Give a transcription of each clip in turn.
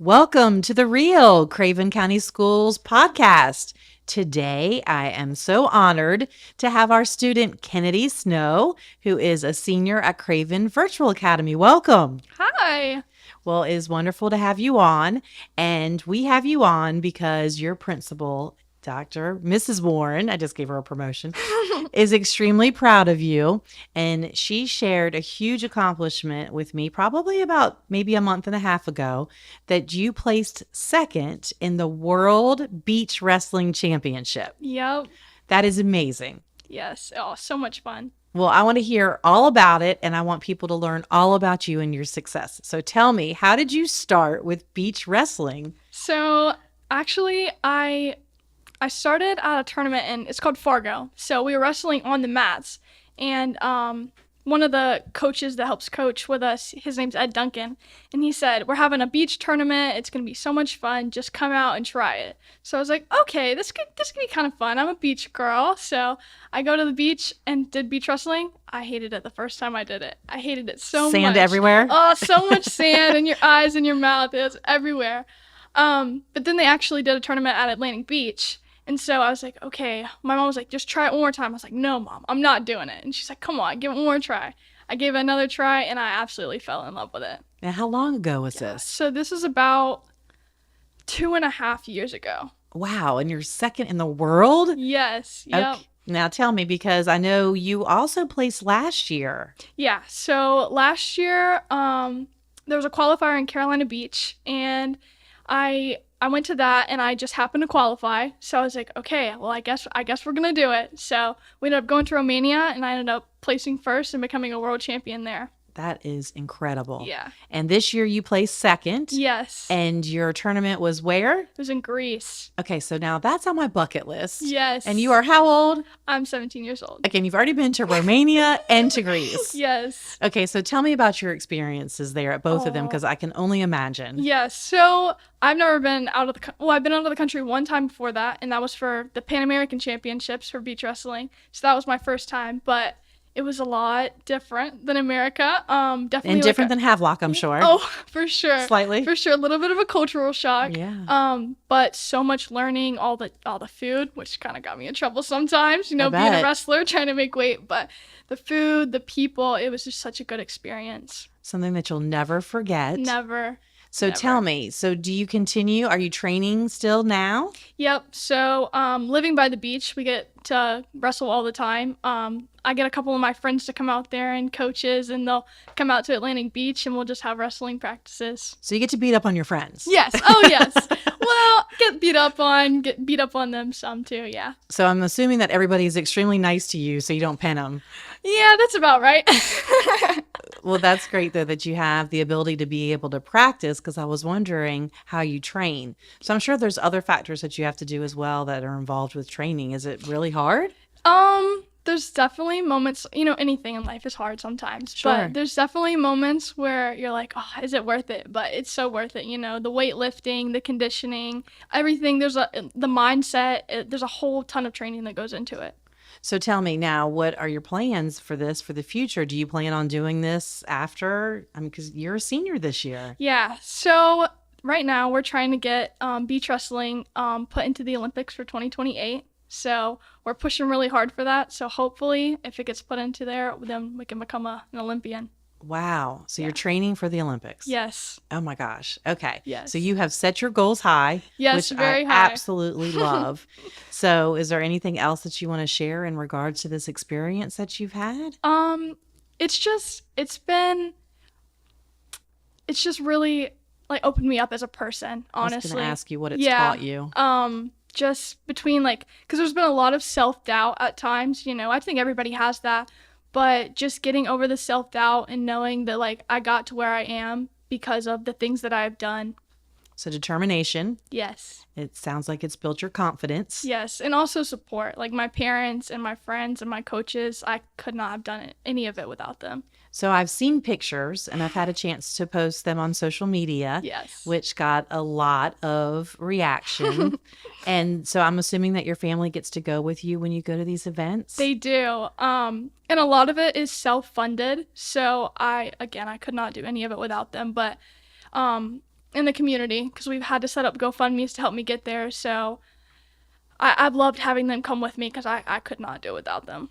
Welcome to the Real Craven County Schools podcast. Today, I am so honored to have our student Kennedie Snow, who is a senior at Craven Virtual Academy. Welcome. Hi. Well, it is wonderful to have you on, and we have you on because your principal, Dr. Mrs. Warren, I just gave her a promotion, is extremely proud of you. And she shared a huge accomplishment with me probably about maybe a month and a half ago that you placed second in the World Beach Wrestling Championship. Yep. That is amazing. Yes. Oh, so much fun. Well, I want to hear all about it, and I want people to learn all about you and your success. So tell me, how did you start with beach wrestling? So actually, I started at a tournament and it's called Fargo. So we were wrestling on the mats, and one of the coaches that helps coach with us, his name's Ed Duncan, and he said, we're having a beach tournament. It's going to be so much fun. Just come out and try it. So I was like, okay, this could be kind of fun. I'm a beach girl. So I go to the beach and did beach wrestling. I hated it the first time I did it. I hated it so much. Sand everywhere? Oh, so much sand in your eyes and your mouth. It was everywhere. But then they actually did a tournament at Atlantic Beach. And so I was like, okay. My mom was like, just try it one more time. I was like, no, Mom, I'm not doing it. And she's like, come on, give it one more try. I gave it another try, and I absolutely fell in love with it. Now, how long ago was this? So this is about 2.5 years ago. Wow, and you're second in the world? Yes. Yep. Okay. Now tell me, because I know you also placed last year. Yeah. So last year, there was a qualifier in Carolina Beach, and I went to that, and I just happened to qualify. So I was like, okay, well, I guess we're gonna do it. So we ended up going to Romania, and I ended up placing first and becoming a world champion there. That is incredible. Yeah. And this year you placed second. Yes. And your tournament was where? It was in Greece. Okay, so now that's on my bucket list. Yes. And you are how old? I'm 17 years old. Again, you've already been to Romania and to Greece. Yes. Okay, so tell me about your experiences there at both of them, because I can only imagine. Yes. So I've never been out of I've been out of the country one time before that, and that was for the Pan American Championships for beach wrestling. So that was my first time, but it was a lot different than America. Definitely. And different than Havelock, I'm sure. Oh, for sure. Slightly. For sure. A little bit of a cultural shock. Yeah. But so much learning, all the food, which kind of got me in trouble sometimes, being a wrestler, trying to make weight. But the food, the people, it was just such a good experience. Something that you'll never forget. Never. So tell me, so do you continue? Are you training still now? Yep. So living by the beach, we get to wrestle all the time. I get a couple of my friends to come out there and coaches, and they'll come out to Atlantic Beach, and we'll just have wrestling practices. So you get to beat up on your friends? Yes. Oh, yes. Well, get beat up on them some too, yeah. So I'm assuming that everybody is extremely nice to you so you don't pin them. Yeah, that's about right. Well, that's great, though, that you have the ability to be able to practice, because I was wondering how you train. So I'm sure there's other factors that you have to do as well that are involved with training. Is it really hard? There's definitely moments, anything in life is hard sometimes. Sure. But there's definitely moments where you're like, oh, is it worth it? But it's so worth it, the weightlifting, the conditioning, everything. There's the mindset. There's a whole ton of training that goes into it. So tell me now, what are your plans for this for the future? Do you plan on doing this after? Because you're a senior this year. Yeah. So right now we're trying to get beach wrestling put into the Olympics for 2028. So we're pushing really hard for that. So hopefully if it gets put into there, then we can become an Olympian. Wow. So you're training for the Olympics? Yes. Oh my gosh. Okay. Yes. So you have set your goals high, yes, which very I high. absolutely love. So is there anything else that you want to share in regards to this experience that you've had? It's just really like opened me up as a person, honestly. I was going to ask you what it's taught you. Just between because there's been a lot of self-doubt at times, I think everybody has that, but just getting over the self-doubt and knowing that I got to where I am because of the things that I've done. So determination. Yes. It sounds like it's built your confidence. Yes, and also support. Like my parents and my friends and my coaches, I could not have done any of it without them. So I've seen pictures, and I've had a chance to post them on social media, yes, which got a lot of reaction. And so I'm assuming that your family gets to go with you when you go to these events? They do. And a lot of it is self-funded. So I could not do any of it without them. But in the community because we've had to set up GoFundMe's to help me get there. So I've loved having them come with me because I could not do it without them.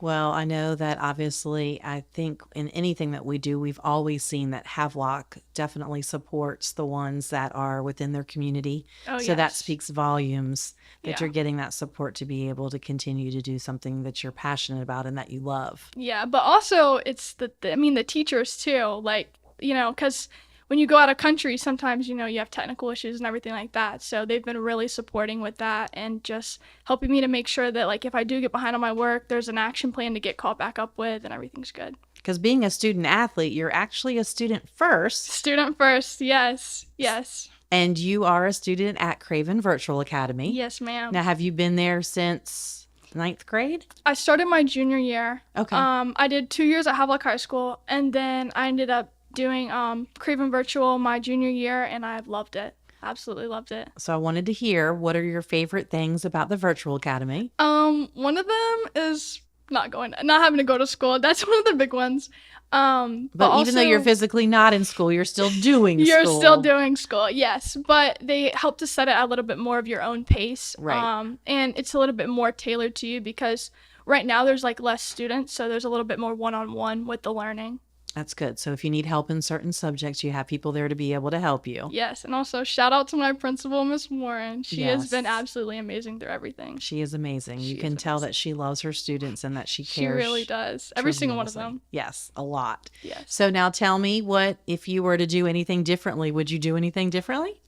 Well, I know that obviously, I think in anything that we do, we've always seen that Havelock definitely supports the ones that are within their community. Oh, So that yes. speaks volumes that Yeah. you're getting that support to be able to continue to do something that you're passionate about and that you love. Yeah, but also it's the teachers too, like, because when you go out of country, sometimes, you have technical issues and everything like that. So they've been really supporting with that and just helping me to make sure that, like, if I do get behind on my work, there's an action plan to get caught back up with and everything's good. Because being a student athlete, you're actually a student first, Student first, yes, yes, and you are a student at Craven Virtual Academy. yes, ma'am. Now, have you been there since ninth grade? I started my junior year. Okay. I did 2 years at Havelock High School, and then I ended up doing Craven Virtual my junior year, and I've loved it. Absolutely loved it. So I wanted to hear, what are your favorite things about the Virtual Academy? One of them is not having to go to school. That's one of the big ones. But even though you're physically not in school, you're still doing you're school. still doing school, yes. But they help to set it at a little bit more of your own pace. Right. And it's a little bit more tailored to you because right now there's like less students, so there's a little bit more one-on-one with the learning. That's good. So if you need help in certain subjects, you have people there to be able to help you. Yes, and also shout out to my principal, Miss Warren. She has been Yes. absolutely amazing through everything. She is amazing. You She can is tell amazing. that she loves her students and that she She cares. really does. Every single one of tremendously. them. Yes, a lot. Yes. So now tell me, what if you were to do anything differently? Would you do anything differently?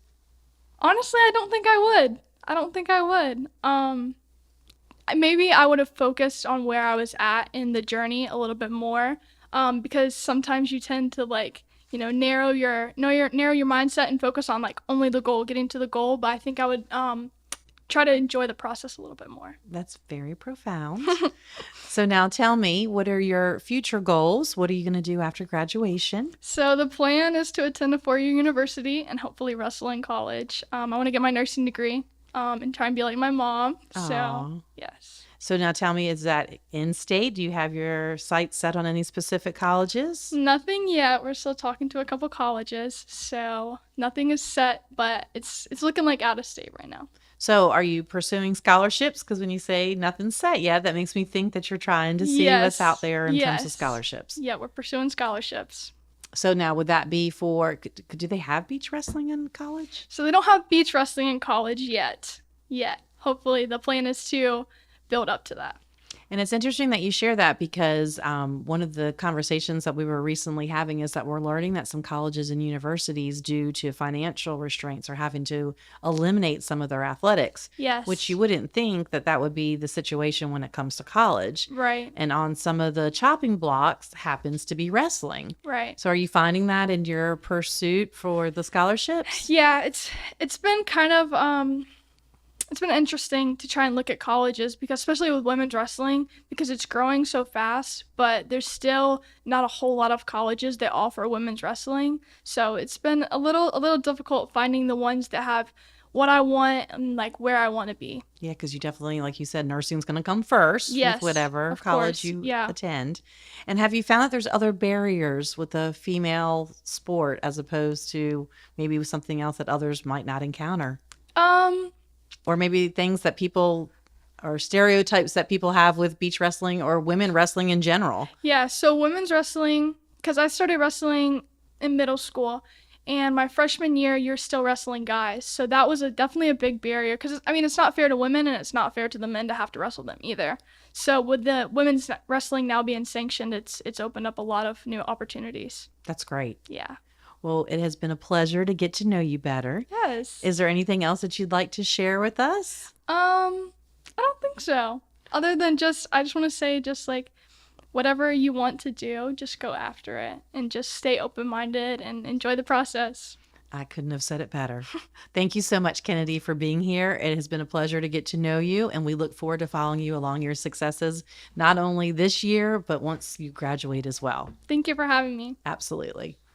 Honestly, I don't think I would. I don't think I would. Maybe I would have focused on where I was at in the journey a little bit more. Because sometimes you tend to narrow your mindset and focus on like only the goal, getting to the goal. But I think I would try to enjoy the process a little bit more. That's very profound. So now tell me, what are your future goals? What are you going to do after graduation? So the plan is to attend a 4-year university and hopefully wrestle in college. I want to get my nursing degree and try and be like my mom. Aw. So yes. So now tell me, is that in state? Do you have your sights set on any specific colleges? Nothing yet. We're still talking to a couple colleges, so nothing is set, but it's looking like out of state right now. So are you pursuing scholarships? Because when you say nothing's set yet, that makes me think that you're trying to see what's out there in terms of scholarships. Yeah, we're pursuing scholarships. So now would that be for, do they have beach wrestling in college? So they don't have beach wrestling in college yet. Hopefully the plan is to build up to that. And it's interesting that you share that because one of the conversations that we were recently having is that we're learning that some colleges and universities, due to financial restraints, are having to eliminate some of their athletics. Yes. Which you wouldn't think that that would be the situation when it comes to college. Right. And on some of the chopping blocks happens to be wrestling. Right. So are you finding that in your pursuit for the scholarships? Yeah, it's been kind of it's been interesting to try and look at colleges because especially with women's wrestling because it's growing so fast, but there's still not a whole lot of colleges that offer women's wrestling. So it's been a little difficult finding the ones that have what I want and like where I want to be. Yeah, because you definitely, like you said, nursing's going to come first Yes, with whatever of college course, you yeah. attend. And have you found that there's other barriers with a female sport as opposed to maybe with something else that others might not encounter? Or maybe things that people, or stereotypes that people have with beach wrestling or women wrestling in general? Yeah, so women's wrestling, because I started wrestling in middle school, and my freshman year, you're still wrestling guys. So that was definitely a big barrier, because, I mean, it's not fair to women, and it's not fair to the men to have to wrestle them either. So with the women's wrestling now being sanctioned, it's opened up a lot of new opportunities. That's great. Yeah. Well, it has been a pleasure to get to know you better. Yes. Is there anything else that you'd like to share with us? I don't think so. Other than I just want to say like, whatever you want to do, just go after it and just stay open-minded and enjoy the process. I couldn't have said it better. Thank you so much, Kennedy, for being here. It has been a pleasure to get to know you, and we look forward to following you along your successes, not only this year, but once you graduate as well. Thank you for having me. Absolutely.